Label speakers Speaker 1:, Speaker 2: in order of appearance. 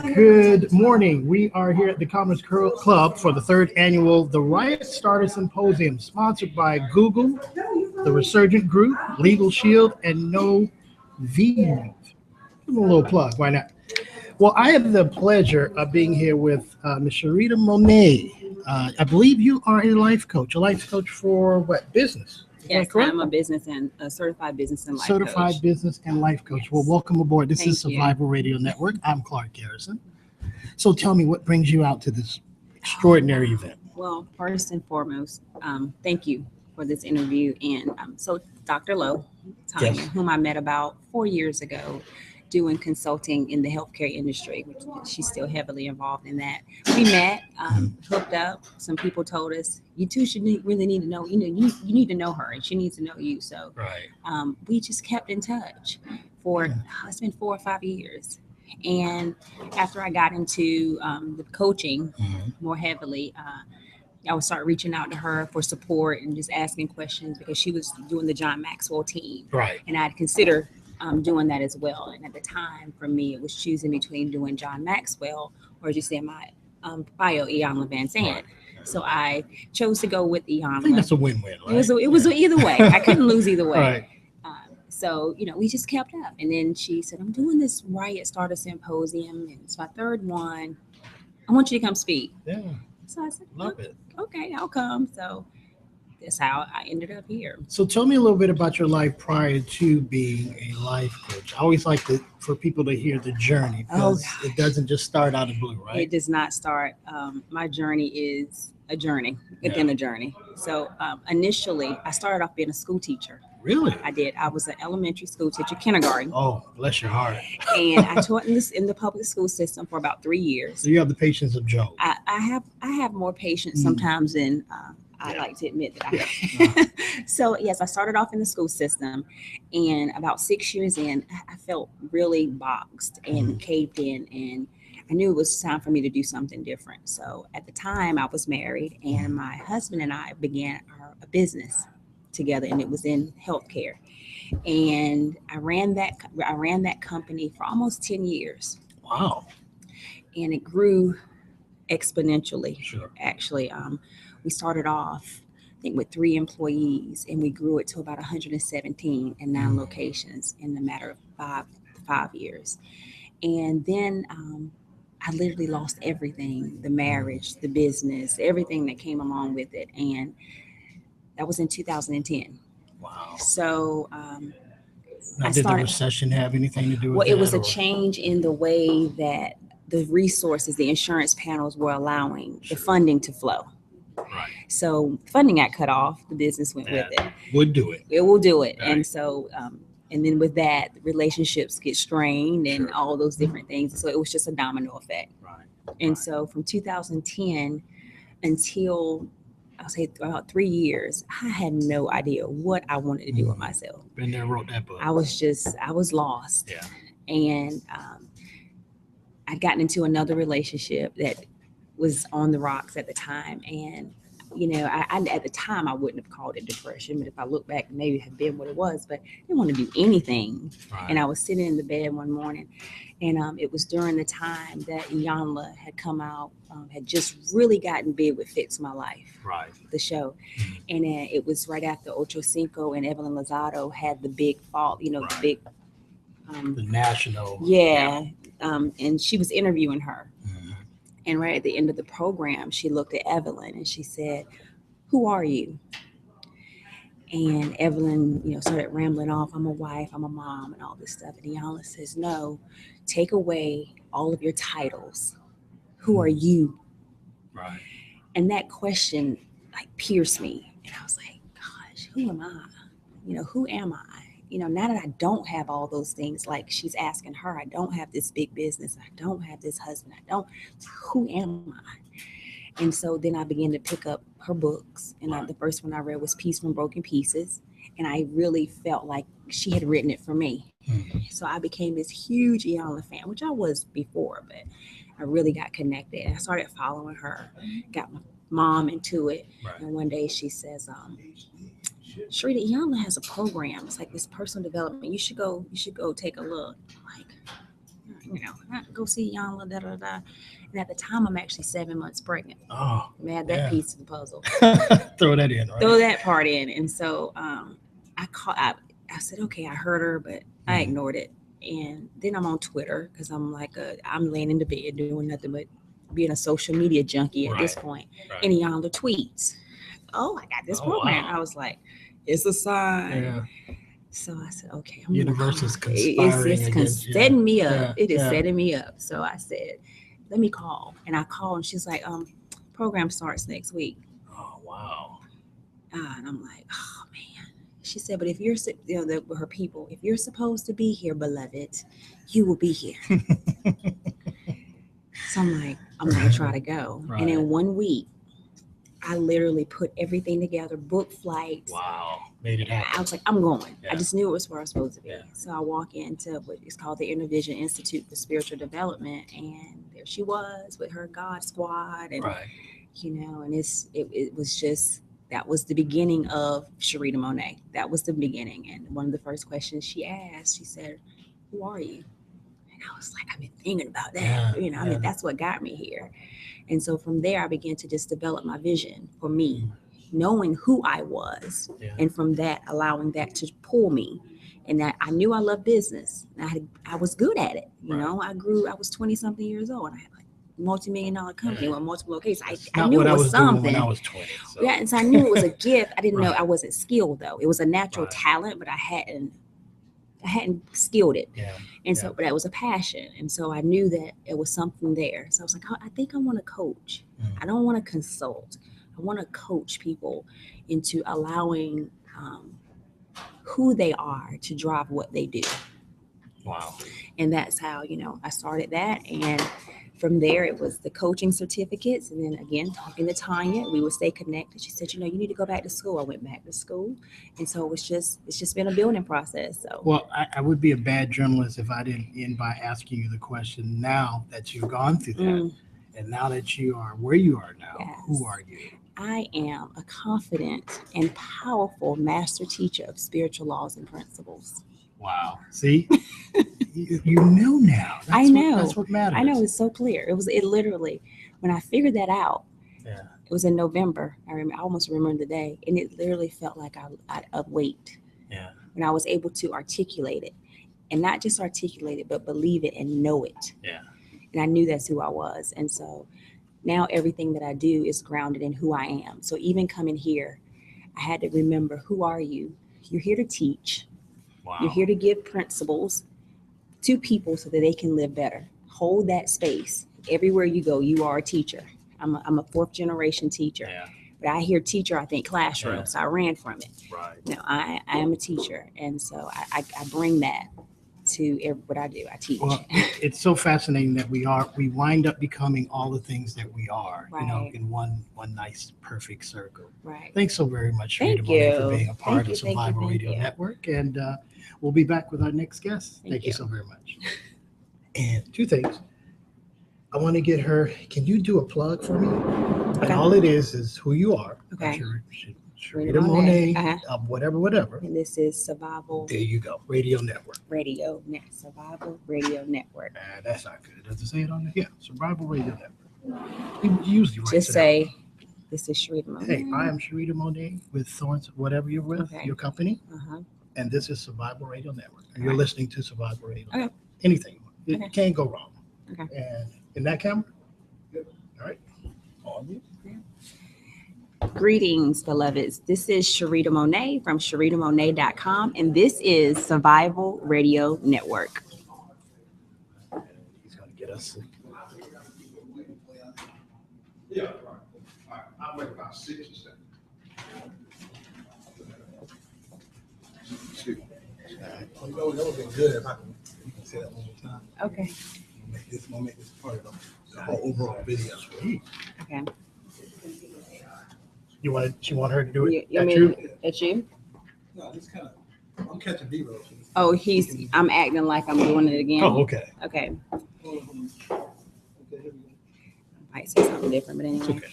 Speaker 1: Good morning. We are here at the Commerce Club for the third annual The Riot Starter Symposium, sponsored by Google, the Resurgent Group, Legal Shield, and No Vive. Give them a little plug. Why not? Well, I have the pleasure of being here with Ms. Sharita Monet. I believe you are a life coach for what, business?
Speaker 2: Yes, I'm a business and a certified business and life
Speaker 1: Certified
Speaker 2: coach.
Speaker 1: business and life coach.
Speaker 2: Yes.
Speaker 1: Well, welcome aboard. This is
Speaker 2: Thank you.
Speaker 1: Survival Radio Network. I'm Clark Garrison. So tell me, what brings you out to this extraordinary event?
Speaker 2: Well, first and foremost, thank you for this interview. And so Dr. Lowe, Tanya,
Speaker 1: Yes.
Speaker 2: whom I met about 4 years ago, doing consulting in the healthcare industry, which she's still heavily involved in that. We met, hooked up. Some people told us, you two should really need to know, you need to know her and she needs to know you. So
Speaker 1: Right.
Speaker 2: we just kept in touch for, it's been 4 or 5 years. And after I got into the coaching more heavily, I would start reaching out to her for support and just asking questions because she was doing the John Maxwell team.
Speaker 1: Right.
Speaker 2: And I'd consider doing that as well. And at the time, for me, it was choosing between doing John Maxwell or, as you say in my bio, Iyanla Van Zandt.
Speaker 1: Right.
Speaker 2: So I chose to go with Iyanla.
Speaker 1: I think that's a win-win, right?
Speaker 2: It was either way. I couldn't lose either way.
Speaker 1: Right.
Speaker 2: So, we just kept up. And then she said, I'm doing this Riot Starter Symposium, and it's my third one. I want you to come speak.
Speaker 1: Yeah.
Speaker 2: So I said,
Speaker 1: Love it.
Speaker 2: Okay, I'll come. So that's how I ended up here.
Speaker 1: So tell me a little bit about your life prior to being a life coach. I always like for people to hear the journey because it doesn't just start out of blue, right?
Speaker 2: It does not start. My journey is a journey within a journey. So initially, I started off being a school teacher.
Speaker 1: Really?
Speaker 2: I did. I was an elementary school teacher, kindergarten.
Speaker 1: Oh, bless your heart.
Speaker 2: And I taught in the public school system for about 3 years.
Speaker 1: So you have the patience of Job.
Speaker 2: I have more patience sometimes than I like to admit that I have. So yes, I started off in the school system, and about 6 years in, I felt really boxed and caved in, and I knew it was time for me to do something different. So at the time, I was married, and my husband and I began a business together, and it was in healthcare. And I ran that company for almost 10 years.
Speaker 1: Wow.
Speaker 2: And it grew exponentially.
Speaker 1: Sure.
Speaker 2: Actually, we started off, I think, with 3 employees, and we grew it to about 117 in 9 locations in a matter of 5 years. And then I literally lost everything: the marriage, the business, everything that came along with it. And that was in 2010.
Speaker 1: Wow.
Speaker 2: So
Speaker 1: did the recession have anything to do with
Speaker 2: Well,
Speaker 1: that?
Speaker 2: it was a change in the way that the resources, the insurance panels were allowing the funding to flow.
Speaker 1: Right.
Speaker 2: So funding got cut off. The business went with it.
Speaker 1: Would do it.
Speaker 2: It will do it.
Speaker 1: Right.
Speaker 2: And so, and then with that, relationships get strained and all those different things. So it was just a domino effect.
Speaker 1: Right.
Speaker 2: And so from 2010 until I'll say about 3 years, I had no idea what I wanted to do with myself.
Speaker 1: Been there, wrote that book.
Speaker 2: I was lost.
Speaker 1: Yeah.
Speaker 2: And I'd gotten into another relationship that was on the rocks at the time. And, I at the time, I wouldn't have called it depression, but if I look back, maybe it had been what it was, but I didn't want to do anything.
Speaker 1: Right.
Speaker 2: And I was sitting in the bed one morning, and it was during the time that Iyanla had come out, had just really gotten big with Fix My Life,
Speaker 1: right,
Speaker 2: the show. And it was right after Ocho Cinco and Evelyn Lozado had the big fall, the big...
Speaker 1: the national...
Speaker 2: Yeah. And she was interviewing her. And right at the end of the program, she looked at Evelyn and she said, "Who are you?" And Evelyn, started rambling off. "I'm a wife, I'm a mom," and all this stuff. And Iyanla says, "No, take away all of your titles. Who are you?"
Speaker 1: Right.
Speaker 2: And that question pierced me. And I was like, gosh, who am I? Who am I? Now that I don't have all those things, like she's asking her, I don't have this big business. I don't have this husband. Who am I? And so then I began to pick up her books. And the first one I read was Peace from Broken Pieces. And I really felt like she had written it for me. So I became this huge Iyanla fan, which I was before, but I really got connected. And I started following her, got my mom into it. Right. And one day she says, Sharita, Iyanla has a program. It's like this personal development. You should go take a look. I'm like, go see Yonla, da da da. And at the time, I'm actually 7 months pregnant.
Speaker 1: Oh,
Speaker 2: I had that piece of the puzzle.
Speaker 1: Throw that in, right?
Speaker 2: Throw that part in. And so I said, okay, I heard her, but I ignored it. And then I'm on Twitter because I'm like, I'm laying in the bed doing nothing but being a social media junkie at this point.
Speaker 1: Right.
Speaker 2: And Yonla tweets, oh, I got this program. Wow. I was like, it's a sign. Yeah. So I said, okay.
Speaker 1: Universe is conspiring
Speaker 2: it's setting me up. It is setting me up. So I said, let me call. And I called and she's like, program starts next week.
Speaker 1: Oh, wow.
Speaker 2: And I'm like, oh, man. She said, but if you're, her people, if you're supposed to be here, beloved, you will be here. So I'm like, I'm going to try to go. Right. And in 1 week, I literally put everything together, booked flights.
Speaker 1: Wow. Made it happen.
Speaker 2: I was like, I'm going. Yeah. I just knew it was where I was supposed to be. Yeah. So I walk into what is called the Intervision Institute for Spiritual Development. And there she was with her God squad. And, and it was just, that was the beginning of Sharita Monet. That was the beginning. And one of the first questions she asked, she said, who are you? And I was like, I've been thinking about that. Yeah. I mean, that's what got me here. And so from there, I began to just develop my vision for me, knowing who I was. Yeah. And from that, allowing that to pull me. And that I knew I loved business. And I was good at it. You know, I was 20 something years old. And I had like a multi-million-dollar company with multiple locations. I knew it was something. When
Speaker 1: I was 20. So.
Speaker 2: Yeah. And so I knew it was a gift. I didn't know I wasn't skilled though. It was a natural talent, but I hadn't skilled it. Yeah. And so, but that was a passion. And so I knew that it was something there. So I was like, I think I want to coach. I don't want to consult. I want to coach people into allowing who they are to drive what they do.
Speaker 1: Wow.
Speaker 2: And that's how, I started that. And from there, it was the coaching certificates. And then again, talking to Tanya, we would stay connected. She said, you need to go back to school. I went back to school. And so it's just been a building process. So,
Speaker 1: well, I would be a bad journalist if I didn't end by asking you the question now that you've gone through that. And now that you are where you are now, who are you?
Speaker 2: I am a confident and powerful master teacher of spiritual laws and principles.
Speaker 1: Wow. See, you know now.
Speaker 2: I know.
Speaker 1: That's what matters.
Speaker 2: I know. It's so clear. It literally, when I figured that out, it was in November. I almost remember the day. And it literally felt like a weight.
Speaker 1: Yeah.
Speaker 2: When I was able to articulate it. And not just articulate it, but believe it and know it.
Speaker 1: Yeah.
Speaker 2: And I knew that's who I was. And so now everything that I do is grounded in who I am. So even coming here, I had to remember, who are you? You're here to teach.
Speaker 1: Wow.
Speaker 2: You're here to give principles to people so that they can live better. Hold that space. Everywhere you go, you are a teacher. I'm a fourth generation teacher.
Speaker 1: Yeah.
Speaker 2: But I hear teacher, I think classroom. Yeah. So I ran from it.
Speaker 1: Right.
Speaker 2: No, I am a teacher. And so I bring that to what I do. I teach.
Speaker 1: Well, it's so fascinating that we wind up becoming all the things that we are, in one nice perfect circle.
Speaker 2: Right.
Speaker 1: Thanks so very much, Sharita Monet, for being a part of Survival Radio Network. And we'll be back with our next guest. Thank you so very much. And two things. I want to get her. Can you do a plug for me? Okay. And all it is who you are.
Speaker 2: Okay.
Speaker 1: Sharita Monet, whatever.
Speaker 2: And this is Survival.
Speaker 1: There you go. Radio Network.
Speaker 2: Survival Radio Network.
Speaker 1: That's not good. Does it say it on there? Yeah. Survival Radio Network. You usually write
Speaker 2: just say, this is Sharita Monet.
Speaker 1: Hey, I am Sharita Monet with Thorns, whatever you're with, your company. And this is Survival Radio Network. And you're listening to Survival Radio Network. Anything. It can't go wrong.
Speaker 2: Okay.
Speaker 1: And in that camera? Good. All right. On you.
Speaker 2: Greetings, beloveds. This is Sharita Monet from SharitaMonet.com, and this is Survival Radio Network.
Speaker 1: He's going to get us. Yeah. All right. I'll wait about 6 or 7. That would have been good if you can say that one more time.
Speaker 2: Okay.
Speaker 1: We'll make this part of the whole overall video.
Speaker 2: Okay.
Speaker 1: You want her to do it?
Speaker 2: At you?
Speaker 1: No, it's kind of. I'm catching B-roll.
Speaker 2: Oh, I'm acting like I'm doing it again.
Speaker 1: Oh, okay.
Speaker 2: Okay. I might say something different, but anyway.
Speaker 1: Okay.